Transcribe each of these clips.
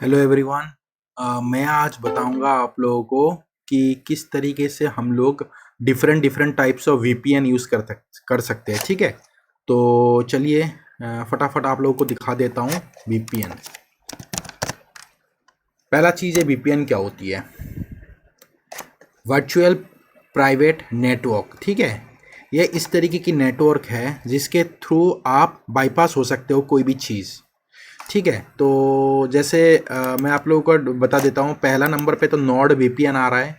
Hello everyone. मैं आज बताऊंगा आप लोगों को कि किस तरीके से हम लोग different different types of VPN use कर सकते हैं। ठीक है, तो चलिए फटाफट आप लोगों को दिखा देता हूँ वीपीएन। पहला चीज़ है वीपीएन क्या होती है। Virtual private network. ठीक है, ये इस तरीके की नेटवर्क है जिसके थ्रू आप बाईपास हो सकते हो कोई भी चीज़। ठीक है, तो जैसे मैं आप लोगों को बता देता हूँ। पहला नंबर पे तो नॉर्ड वीपीएन आ रहा है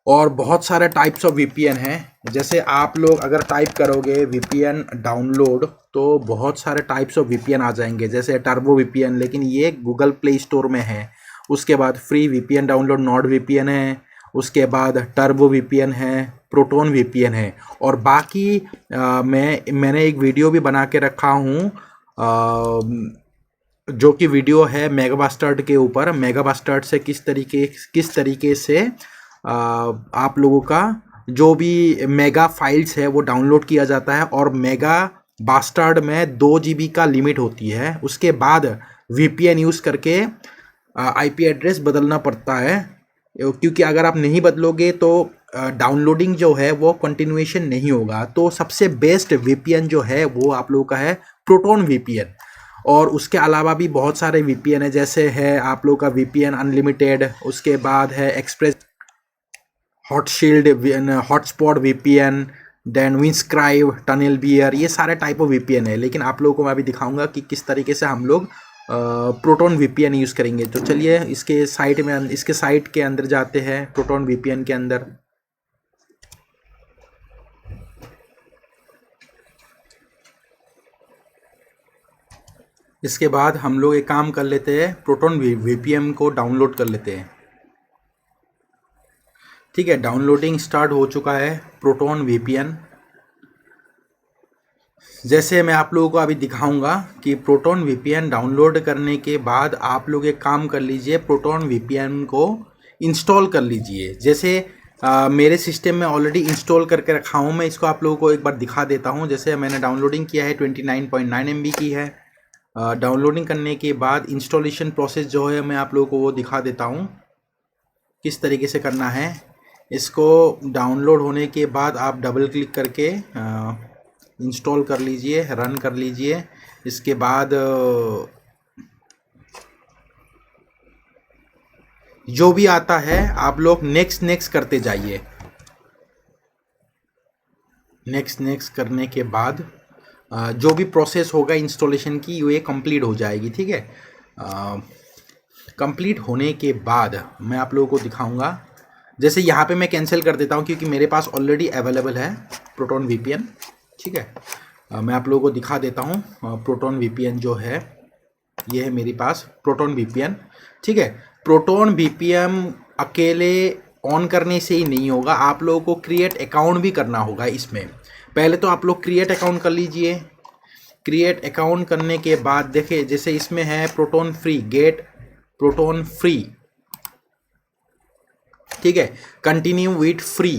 और बहुत सारे टाइप्स ऑफ वीपीएन हैं। जैसे आप लोग अगर टाइप करोगे वीपीएन डाउनलोड तो बहुत सारे टाइप्स ऑफ वीपीएन आ जाएंगे, जैसे टर्बो वीपीएन, लेकिन ये गूगल प्ले स्टोर में है। उसके बाद free VPN download Nord VPN है। उसके बाद टर्बो वीपीएन है, प्रोटोन वीपीएन है। और बाकी मैंने एक वीडियो भी बना के रखा हूँ, जो कि वीडियो है मेगाबास्टर्ड के ऊपर। मेगाबास्टर्ड से किस तरीके से आप लोगों का जो भी मेगा फाइल्स है वो डाउनलोड किया जाता है। और मेगा बास्टर्ड में 2 GB का लिमिट होती है। उसके बाद वीपीएन यूज़ करके आईपी एड्रेस बदलना पड़ता है, क्योंकि अगर आप नहीं बदलोगे तो डाउनलोडिंग जो है वो कंटिन्यूएशन नहीं होगा। तो सबसे बेस्ट वीपीएन जो है वो आप लोगों का है प्रोटोन वीपीएन। और उसके अलावा भी बहुत सारे वीपीएन है, जैसे है आप लोग का वीपीएन अनलिमिटेड। उसके बाद है Express, Hotshield, Hotspot VPN, then Windscribe, Tunnel Bear. ये सारे टाइप ऑफ वीपीएन है, लेकिन आप लोगों को मैं अभी दिखाऊंगा कि किस तरीके से हम लोग प्रोटोन वीपीएन यूज़ करेंगे। तो चलिए इसके साइट के अंदर जाते हैं, प्रोटोन वीपीएन के अंदर। इसके बाद हम लोग एक काम कर लेते हैं, प्रोटोन वीपीएन को डाउनलोड कर लेते हैं। ठीक है, डाउनलोडिंग स्टार्ट हो चुका है प्रोटोन वीपीएन। जैसे मैं आप लोगों को अभी दिखाऊंगा कि प्रोटोन वीपीएन डाउनलोड करने के बाद आप लोग एक काम कर लीजिए, प्रोटोन वीपीएन को इंस्टॉल कर लीजिए। जैसे मेरे सिस्टम में ऑलरेडी इंस्टॉल करके रखा हूँ। मैं इसको आप लोगों को एक बार दिखा देता हूँ। जैसे मैंने डाउनलोडिंग किया है, 29.9 MB की है। डाउनलोडिंग करने के बाद इंस्टॉलेशन प्रोसेस जो है मैं आप लोगों को वो दिखा देता हूँ किस तरीके से करना है। इसको डाउनलोड होने के बाद आप डबल क्लिक करके इंस्टॉल कर लीजिए, रन कर लीजिए। इसके बाद जो भी आता है आप लोग नेक्स्ट नेक्स्ट करते जाइए। नेक्स्ट नेक्स्ट करने के बाद जो भी प्रोसेस होगा इंस्टॉलेशन की ये कंप्लीट हो जाएगी। ठीक है, कंप्लीट होने के बाद मैं आप लोगों को दिखाऊंगा। जैसे यहाँ पे मैं कैंसिल कर देता हूँ क्योंकि मेरे पास ऑलरेडी अवेलेबल है प्रोटोन वीपीएन। ठीक है, मैं आप लोगों को दिखा देता हूँ। प्रोटोन वीपीएन जो है ये है मेरे पास प्रोटोन वीपीएन। ठीक है, प्रोटोन वीपीएन अकेले ऑन करने से ही नहीं होगा, आप लोगों को क्रिएट अकाउंट भी करना होगा इसमें। पहले तो आप लोग क्रिएट अकाउंट कर लीजिए। क्रिएट अकाउंट करने के बाद देखिए, जैसे इसमें है proton free, get proton free. ठीक है, continue with free.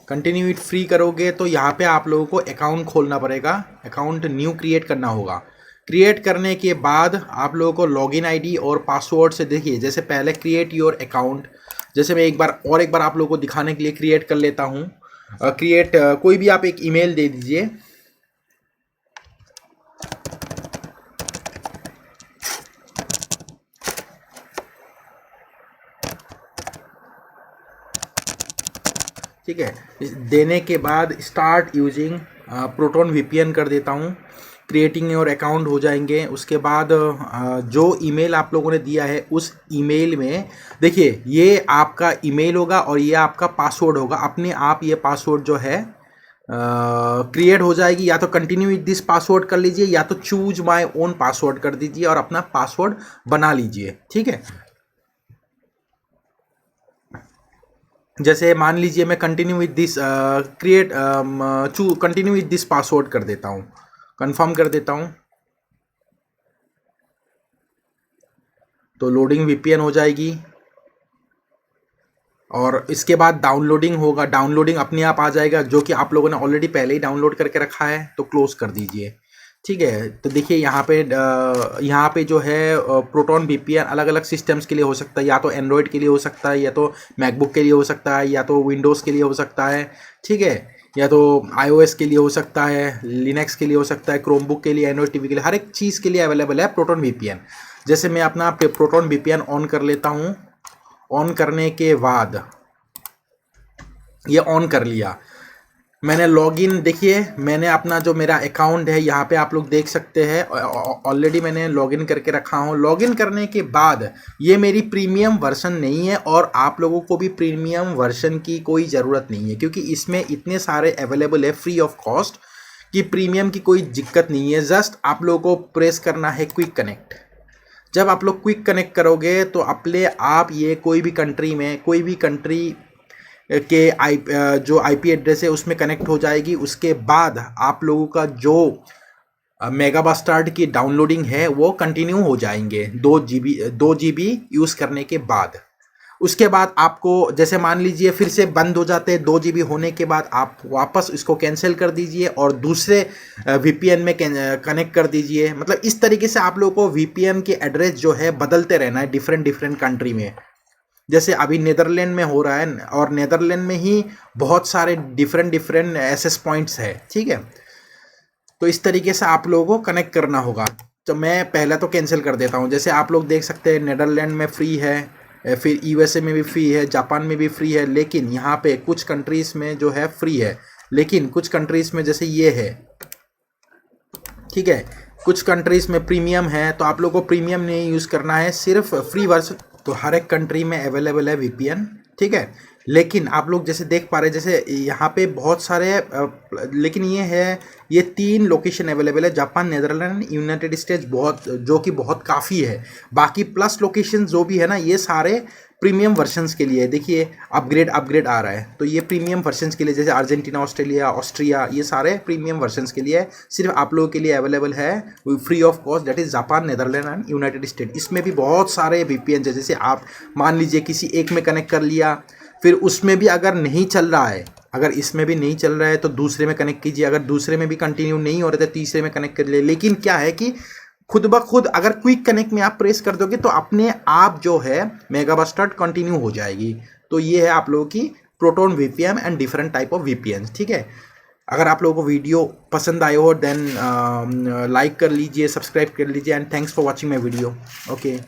Continue with free करोगे तो यहाँ पे आप लोगों को अकाउंट खोलना पड़ेगा, अकाउंट न्यू क्रिएट करना होगा। क्रिएट करने के बाद आप लोगों को लॉगिन आईडी और पासवर्ड से, देखिए जैसे पहले क्रिएट योर अकाउंट। जैसे मैं एक बार आप लोगों को दिखाने के लिए क्रिएट कर लेता हूँ। क्रिएट कोई भी आप एक ईमेल दे दीजिए। ठीक है, देने के बाद स्टार्ट यूजिंग प्रोटोन वीपीएन कर देता हूँ। क्रिएटिंग योर अकाउंट हो जाएंगे। उसके बाद जो ईमेल आप लोगों ने दिया है उस ईमेल में देखिए ये आपका ईमेल होगा और ये आपका पासवर्ड होगा। अपने आप ये पासवर्ड जो है क्रिएट हो जाएगी। या तो कंटिन्यू विद दिस पासवर्ड कर लीजिए या तो चूज माय ओन पासवर्ड कर दीजिए और अपना पासवर्ड बना लीजिए। ठीक है, जैसे मान लीजिए मैं continue with this continue with this password कर देता हूँ, कंफर्म कर देता हूँ। तो लोडिंग वीपीएन हो जाएगी और इसके बाद डाउनलोडिंग होगा। डाउनलोडिंग अपने आप आ जाएगा, जो कि आप लोगों ने ऑलरेडी पहले ही डाउनलोड करके रखा है, तो क्लोज कर दीजिए। ठीक है। तो देखिए यहाँ पे जो है प्रोटॉन वीपीएन अलग अलग सिस्टम्स के लिए हो सकता है, या तो एंड्रॉयड के लिए हो सकता है, या तो मैकबुक के लिए हो सकता है, या तो विंडोज़ के लिए हो सकता है, ठीक है, या तो आईओएस के लिए हो सकता है, लिनक्स के लिए हो सकता है, क्रोमबुक के लिए, एंड्रॉयड टीवी के लिए, हर एक चीज़ के लिए अवेलेबल है प्रोटॉन वीपीएन। जैसे मैं अपना प्रोटॉन वीपीएन ऑन कर लेता हूँ। ऑन करने के बाद ये ऑन कर लिया मैंने, लॉगिन, देखिए मैंने अपना जो मेरा अकाउंट है यहाँ पे आप लोग देख सकते हैं, ऑलरेडी मैंने लॉगिन करके रखा हूँ। लॉगिन करने के बाद ये मेरी प्रीमियम वर्जन नहीं है, और आप लोगों को भी प्रीमियम वर्जन की कोई ज़रूरत नहीं है, क्योंकि इसमें इतने सारे अवेलेबल है फ्री ऑफ कॉस्ट कि प्रीमियम की कोई दिक्कत नहीं है। जस्ट आप लोगों को प्रेस करना है क्विक कनेक्ट। जब आप लोग क्विक कनेक्ट करोगे तो अपने आप ये कोई भी कंट्री में, कोई भी कंट्री के जो आईपी एड्रेस है उसमें कनेक्ट हो जाएगी। उसके बाद आप लोगों का जो मेगाबास्टार्ड की डाउनलोडिंग है वो कंटिन्यू हो जाएंगे 2 GB यूज़ करने के बाद। उसके बाद आपको, जैसे मान लीजिए फिर से बंद हो जाते हैं 2 GB होने के बाद, आप वापस इसको कैंसिल कर दीजिए और दूसरे वीपीएन में कनेक्ट कर दीजिए। मतलब इस तरीके से आप लोगों को वीपीएन के एड्रेस जो है बदलते रहना है डिफरेंट डिफरेंट कंट्री में। जैसे अभी नेदरलैंड में हो रहा है, और नेदरलैंड में ही बहुत सारे डिफरेंट डिफरेंट एक्सेस पॉइंट्स है, ठीक है। तो इस तरीके से आप लोगों को कनेक्ट करना होगा। तो मैं पहले तो कैंसिल कर देता हूँ। जैसे आप लोग देख सकते हैं नेदरलैंड में फ्री है, फिर यूएसए में भी फ्री है, जापान में भी फ्री है, लेकिन यहाँ पे कुछ कंट्रीज़ में जो है फ्री है, लेकिन कुछ कंट्रीज़ में जैसे ये है, ठीक है, कुछ कंट्रीज़ में प्रीमियम है। तो आप लोग को प्रीमियम नहीं यूज़ करना है, सिर्फ फ्री वर्जन तो हर एक कंट्री में अवेलेबल है वीपीएन, ठीक है। लेकिन आप लोग जैसे देख पा रहे हैं, जैसे यहाँ पे बहुत सारे लेकिन ये 3 लोकेशन अवेलेबल है, जापान, नेदरलैंड, यूनाइटेड स्टेट्स, बहुत जो कि बहुत काफ़ी है। बाकी प्लस लोकेशन जो भी है ना, ये सारे प्रीमियम वर्जन्स के लिए। देखिए अपग्रेड आ रहा है, तो ये प्रीमियम वर्जन्स के लिए, जैसे अर्जेंटीना, ऑस्ट्रेलिया, ऑस्ट्रिया, ये सारे प्रीमियम वर्जन्स के लिए सिर्फ आप लोगों के लिए अवेलेबल है free of cost, that is Japan, Netherland and United state. इसमें भी बहुत सारे वीपीएन है। जैसे आप मान लीजिए किसी एक में कनेक्ट कर लिया, फिर उसमें भी अगर नहीं चल रहा है, अगर इसमें भी नहीं चल रहा है तो दूसरे में कनेक्ट कीजिए, अगर दूसरे में भी कंटिन्यू नहीं हो रहा तो तीसरे में कनेक्ट कर लिए। लेकिन क्या है कि खुद ब खुद अगर क्विक कनेक्ट में आप प्रेस कर दोगे तो अपने आप जो है मेगाबास्टार्ड कंटिन्यू हो जाएगी। तो ये है आप लोगों की proton VPN and different type of VPN, ठीक है। अगर आप लोगों को वीडियो पसंद आए हो देन लाइक कर लीजिए, सब्सक्राइब कर लीजिए, and thanks for watching my video. Okay.